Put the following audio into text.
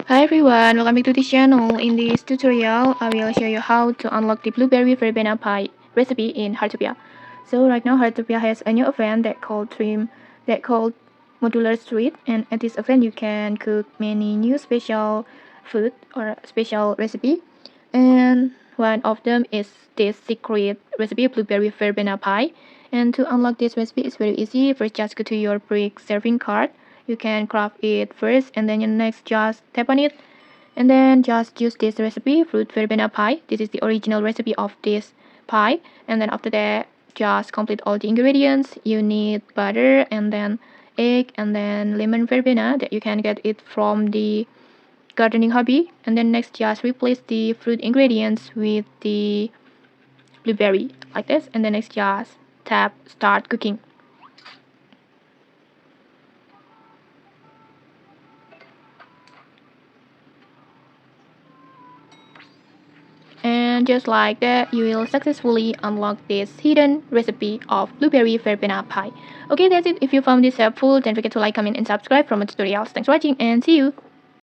Hi everyone, welcome back to this channel. In this tutorial, I will show you how to unlock the Blueberry Verbena Pie recipe in Heartopia. So right now Heartopia has a new event that called Modular Street, and at this event you can cook many new special food or special recipe. And one of them is this secret recipe Blueberry Verbena Pie. And to unlock this recipe is very easy. First just go to your brick serving card. You can craft it first, and then next just tap on it, and then just use this recipe fruit verbena pie. This is the original recipe of this pie. And then after that just complete all the ingredients. You need butter, and then egg, and then lemon verbena that you can get it from the gardening hobby. And then next just replace the fruit ingredients with the blueberry like this, and then next just tap start cooking. And just like that, you will successfully unlock this hidden recipe of blueberry verbena pie. Okay, that's it. If you found this helpful, don't forget to like, comment, and subscribe for more tutorials. Thanks for watching, and see you!